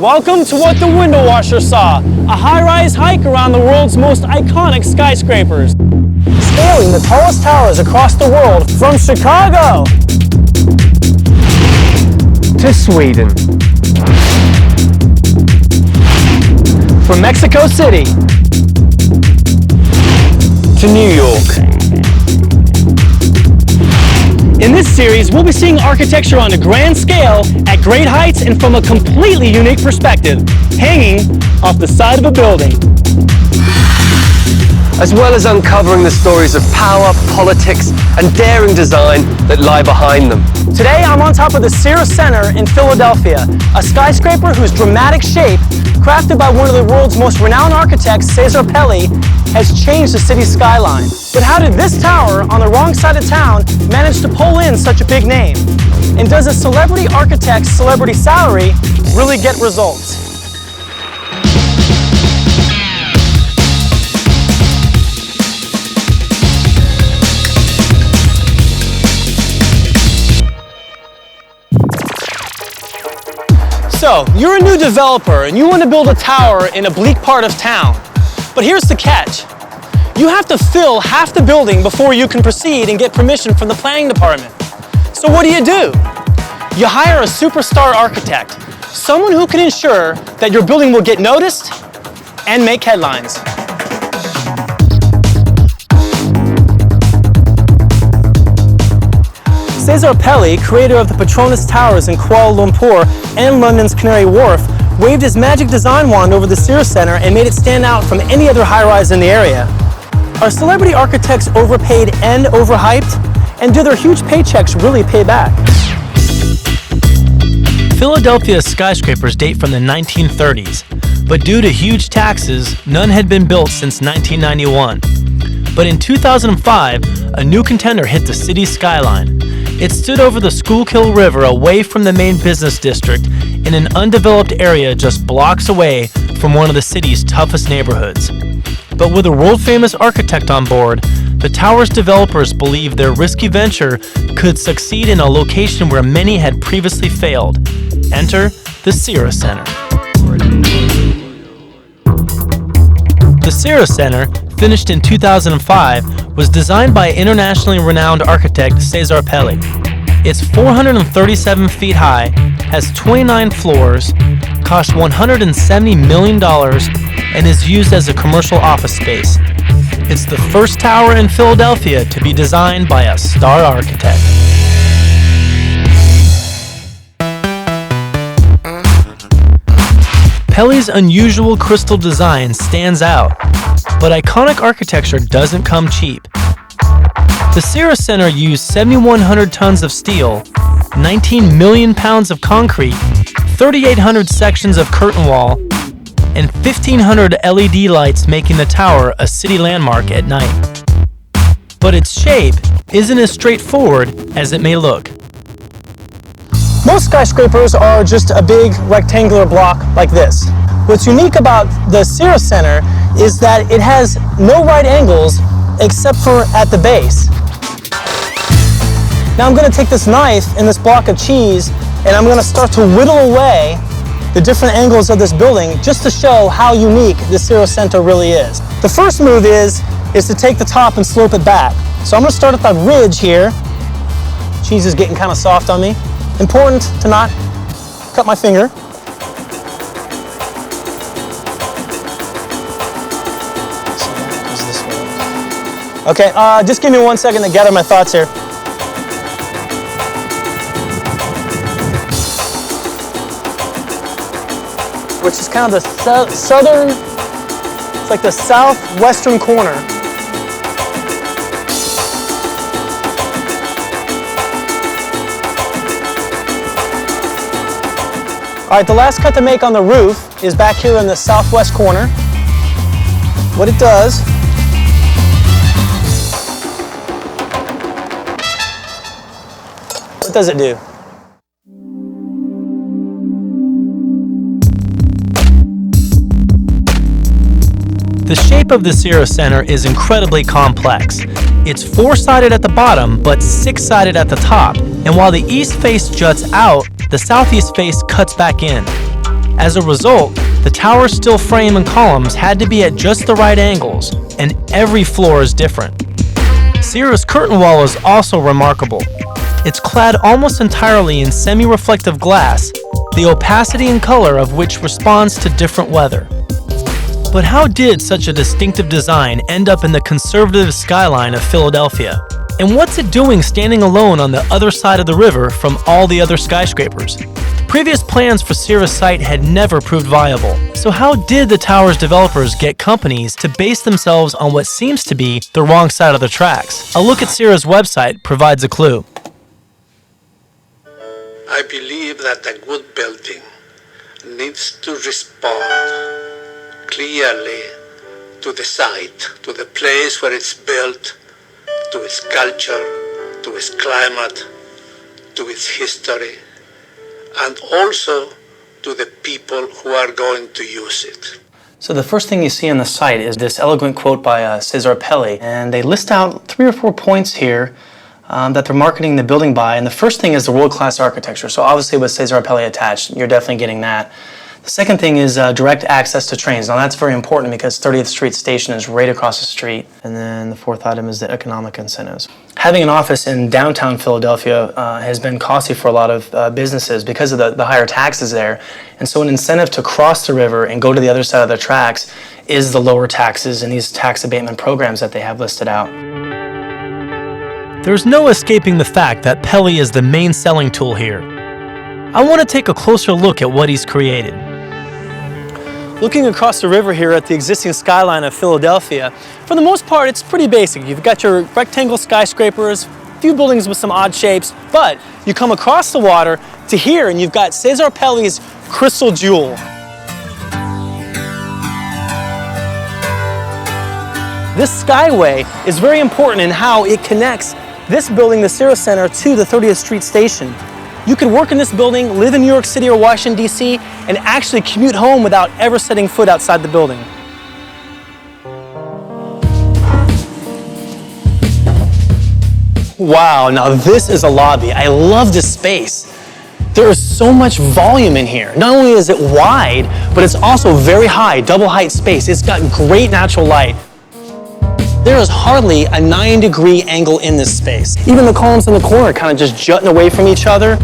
Welcome to what the window washer saw, a high-rise hike around the world's most iconic skyscrapers. Scaling the tallest towers across the world from Chicago to Sweden, from Mexico City to New York. In this series, we'll be seeing architecture on a grand scale, at great heights, and from a completely unique perspective, hanging off the side of a building. as well as uncovering the stories of power, politics, and daring design that lie behind them. Today, I'm on top of the Cira Center in Philadelphia, a skyscraper whose dramatic shape, crafted by one of the world's most renowned architects, Cesar Pelli, has changed the city's skyline. But how did this tower on the wrong side of town manage to pull in such a big name? And does a celebrity architect's celebrity salary really get results? So, you're a new developer and you want to build a tower in a bleak part of town. But here's the catch. You have to fill half the building before you can proceed and get permission from the planning department. So what do? You hire a superstar architect, someone who can ensure that your building will get noticed and make headlines. Cesar Pelli, creator of the Petronas Towers in Kuala Lumpur and London's Canary Wharf, waved his magic design wand over the Cira Center and made it stand out from any other high-rise in the area. Are celebrity architects overpaid and overhyped? And do their huge paychecks really pay back? Philadelphia's skyscrapers date from the 1930s, but due to huge taxes, none had been built since 1991. But in 2005, a new contender hit the city's skyline. It stood over the Schuylkill River away from the main business district in an undeveloped area just blocks away from one of the city's toughest neighborhoods. But with a world-famous architect on board, the tower's developers believe their risky venture could succeed in a location where many had previously failed. Enter the Cira Center. The Cira Center, finished in 2005, was designed by internationally renowned architect Cesar Pelli. It's 437 feet high, has 29 floors, cost $170 million, and is used as a commercial office space. It's the first tower in Philadelphia to be designed by a star architect. Pelli's unusual crystal design stands out, but iconic architecture doesn't come cheap. The Cira Center used 7,100 tons of steel, 19 million pounds of concrete, 3,800 sections of curtain wall, and 1,500 LED lights, making the tower a city landmark at night. But its shape isn't as straightforward as it may look. Most skyscrapers are just a big rectangular block like this. What's unique about the Cira Center is that it has no right angles except for at the base. Now I'm going to take this knife and this block of cheese and I'm going to start to whittle away the different angles of this building just to show how unique the Cira Center really is. The first move is to take the top and slope it back. So I'm going to start at the ridge here. Cheese is getting kind of soft on me. Important to not cut my finger. Okay, just give me 1 second to gather my thoughts here. Which is kind of the southern, it's like the southwestern corner. All right, the last cut to make on the roof is back here in the southwest corner. What it does, what does it do? The shape of the Cira Center is incredibly complex. It's 4-sided at the bottom, but 6-sided at the top. And while the east face juts out, the southeast face cuts back in. As a result, the tower's steel frame and columns had to be at just the right angles, and every floor is different. Cira's curtain wall is also remarkable. It's clad almost entirely in semi-reflective glass, the opacity and color of which responds to different weather. But how did such a distinctive design end up in the conservative skyline of Philadelphia? And what's it doing standing alone on the other side of the river from all the other skyscrapers? Previous plans for Cira's site had never proved viable. So how did the tower's developers get companies to base themselves on what seems to be the wrong side of the tracks? A look at Cira's website provides a clue. I believe that a good building needs to respond clearly to the site, to the place where it's built, to its culture, to its climate, to its history, and also to the people who are going to use it. So the first thing you see on the site is this eloquent quote by Cesare Pelli, and they list out 3 or 4 points here that they're marketing the building by, and the first thing is the world-class architecture. So obviously with Cesare Pelli attached, you're definitely getting that. The second thing is direct access to trains. Now that's very important because 30th Street Station is right across the street. And then the fourth item is the economic incentives. Having an office in downtown Philadelphia has been costly for a lot of businesses because of the higher taxes there. And so an incentive to cross the river and go to the other side of the tracks is the lower taxes and these tax abatement programs that they have listed out. There's no escaping the fact that Pelli is the main selling tool here. I want to take a closer look at what he's created. Looking across the river here at the existing skyline of Philadelphia, for the most part it's pretty basic. You've got your rectangle skyscrapers, a few buildings with some odd shapes, but you come across the water to here and you've got Cesare Pelli's crystal jewel. This skyway is very important in how it connects this building, the Cira Center, to the 30th Street Station. You could work in this building, live in New York City or Washington, D.C., and actually commute home without ever setting foot outside the building. Wow, now this is a lobby. I love this space. There is so much volume in here. Not only is it wide, but it's also very high, double height space. It's got great natural light. There is hardly a 9-degree angle in this space. Even the columns in the corner kind of just jutting away from each other.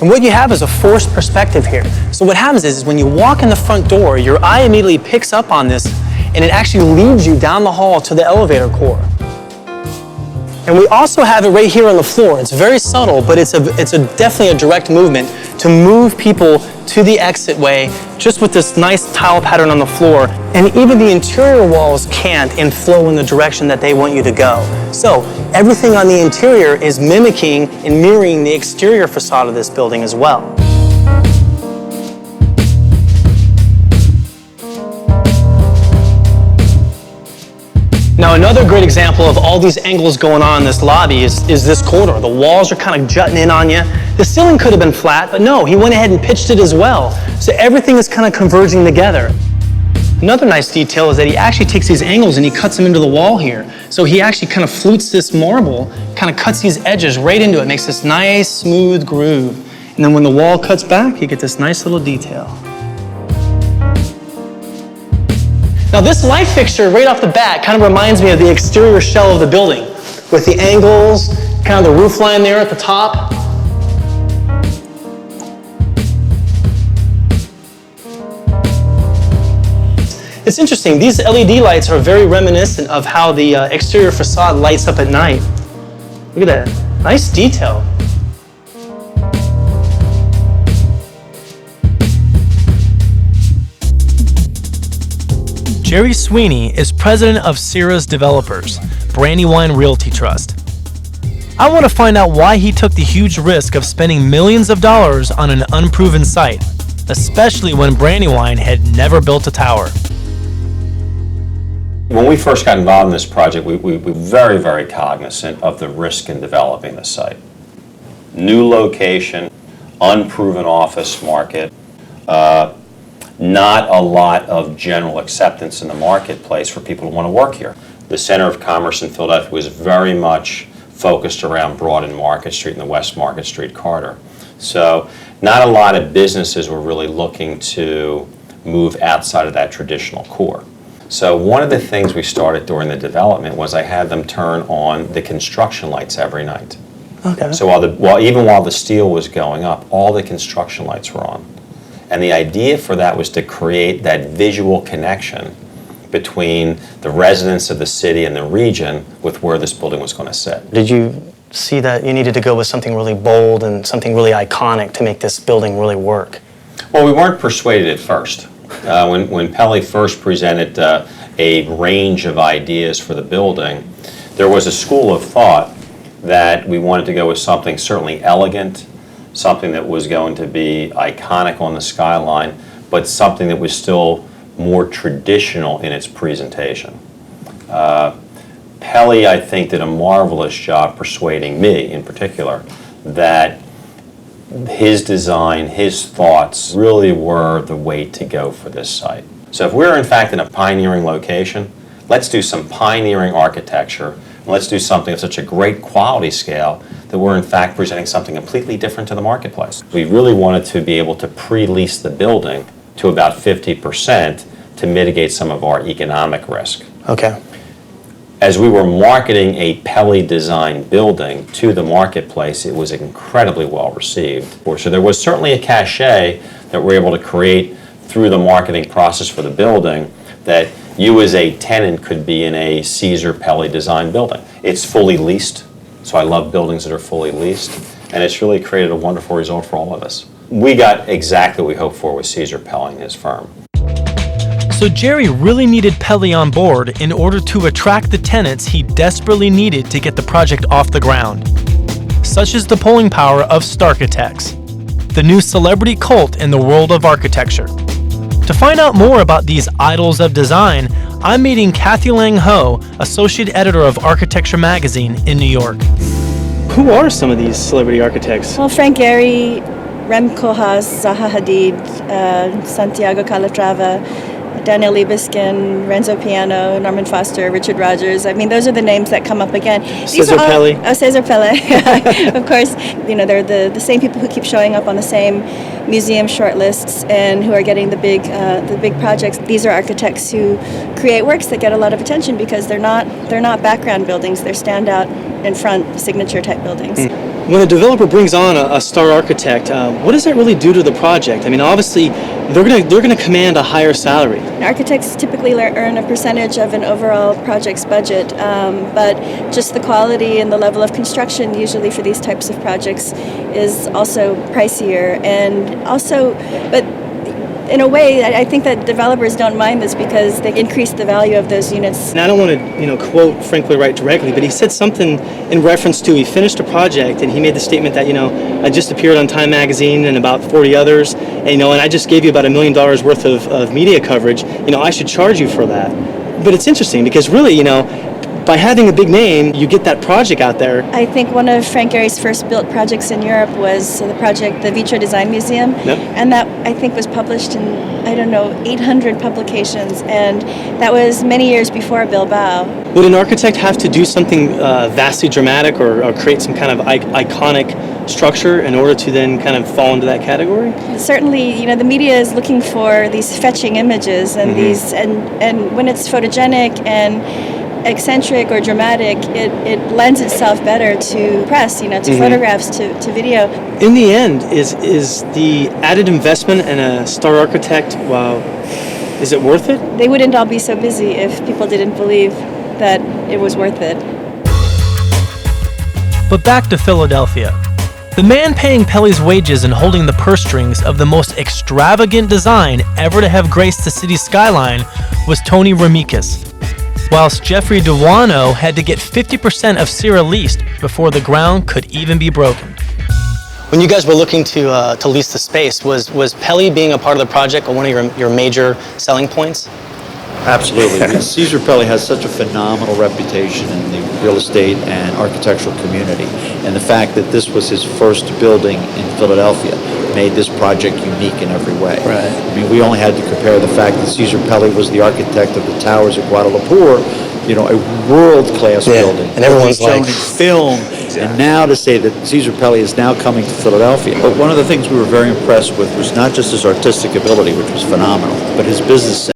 And what you have is a forced perspective here. So what happens is when you walk in the front door, your eye immediately picks up on this and it actually leads you down the hall to the elevator core. And we also have it right here on the floor. It's very subtle, but it's definitely a direct movement to move people to the exit way just with this nice tile pattern on the floor. And even the interior walls can't and flow in the direction that they want you to go. So everything on the interior is mimicking and mirroring the exterior facade of this building as well. Now another great example of all these angles going on in this lobby is this corridor. The walls are kind of jutting in on you. The ceiling could have been flat, but no, he went ahead and pitched it as well. So everything is kind of converging together. Another nice detail is that he actually takes these angles and he cuts them into the wall here. So he actually kind of flutes this marble, kind of cuts these edges right into it, makes this nice smooth groove. And then when the wall cuts back, you get this nice little detail. Now this light fixture right off the bat kind of reminds me of the exterior shell of the building with the angles, kind of the roof line there at the top. It's interesting, these LED lights are very reminiscent of how the exterior facade lights up at night. Look at that, nice detail. Jerry Sweeney is president of Cira's Developers, Brandywine Realty Trust. I want to find out why he took the huge risk of spending millions of dollars on an unproven site, especially when Brandywine had never built a tower. When we first got involved in this project, we were very, very cognizant of the risk in developing the site. New location, unproven office market, not a lot of general acceptance in the marketplace for people who want to work here. The Center of Commerce in Philadelphia was very much focused around Broad and Market Street and the West Market Street corridor. So not a lot of businesses were really looking to move outside of that traditional core. So one of the things we started during the development was I had them turn on the construction lights every night. Okay. So even while the steel was going up, all the construction lights were on. And the idea for that was to create that visual connection between the residents of the city and the region with where this building was going to sit. Did you see that you needed to go with something really bold and something really iconic to make this building really work? Well, we weren't persuaded at first. When Pelle first presented a range of ideas for the building, there was a school of thought that we wanted to go with something certainly elegant, something that was going to be iconic on the skyline, but something that was still more traditional in its presentation. Pelle, I think, did a marvelous job persuading me, in particular, that his design, his thoughts really were the way to go for this site. So if we're in fact in a pioneering location, let's do some pioneering architecture, and let's do something of such a great quality scale that we're in fact presenting something completely different to the marketplace. We really wanted to be able to pre-lease the building to about 50% to mitigate some of our economic risk. Okay. As we were marketing a Pelle design building to the marketplace, it was incredibly well received. So there was certainly a cachet that we're able to create through the marketing process for the building that you as a tenant could be in a Caesar Pelle design building. It's fully leased, so I love buildings that are fully leased, and it's really created a wonderful result for all of us. We got exactly what we hoped for with Caesar Pelle and his firm. So Jerry really needed Pelle on board in order to attract the tenants he desperately needed to get the project off the ground. Such is the pulling power of Starkitects, the new celebrity cult in the world of architecture. To find out more about these idols of design, I'm meeting Kathy Lang Ho, Associate Editor of Architecture Magazine in New York. Who are some of these celebrity architects? Well, Frank Gehry, Rem Koolhaas, Zaha Hadid, Santiago Calatrava, Daniel Libeskind, Renzo Piano, Norman Foster, Richard Rogers. I mean, those are the names that come up again. Cesar Pelle. Oh, Cesar Pelle, of course. You know, they're the same people who keep showing up on the same museum shortlists and who are getting the big projects. These are architects who create works that get a lot of attention because they're not background buildings. They're standout in front signature type buildings. When a developer brings on a star architect, what does that really do to the project? I mean, obviously, they're going to command a higher salary. Architects typically earn a percentage of an overall project's budget, but just the quality and the level of construction usually for these types of projects is also pricier, and also, but in a way, I think that developers don't mind this because they increase the value of those units. And I don't want to, quote Frank Lloyd Wright directly, but he said something in reference to he finished a project and he made the statement that, I just appeared on Time Magazine and about 40 others, and I just gave you about $1 million worth of media coverage. I should charge you for that. But it's interesting because really, by having a big name, you get that project out there. I think one of Frank Gehry's first built projects in Europe was the Vitro Design Museum. Yep. And that, I think, was published in, 800 publications. And that was many years before Bilbao. Would an architect have to do something vastly dramatic or create some kind of iconic structure in order to then kind of fall into that category? Certainly, the media is looking for these fetching images and these, and when it's photogenic and eccentric or dramatic, it lends itself better to press, to photographs, to video. In the end, is the added investment in a star architect, is it worth it? They wouldn't all be so busy if people didn't believe that it was worth it. But back to Philadelphia. The man paying Pelle's wages and holding the purse strings of the most extravagant design ever to have graced the city's skyline was Tony Ramikis, whilst Jeffrey Duano had to get 50% of Cira leased before the ground could even be broken. When you guys were looking to lease the space, was Pelle being a part of the project one of your major selling points? Absolutely. Caesar Pelle has such a phenomenal reputation in the real estate and architectural community, and the fact that this was his first building in Philadelphia made this project unique in every way. Right. I mean, we only had to compare the fact that Caesar Pelle was the architect of the towers at Guadalupe, a world-class building. And everyone's shown like, in film And now to say that Caesar Pelli is now coming to Philadelphia. But one of the things we were very impressed with was not just his artistic ability, which was phenomenal, but his business sense.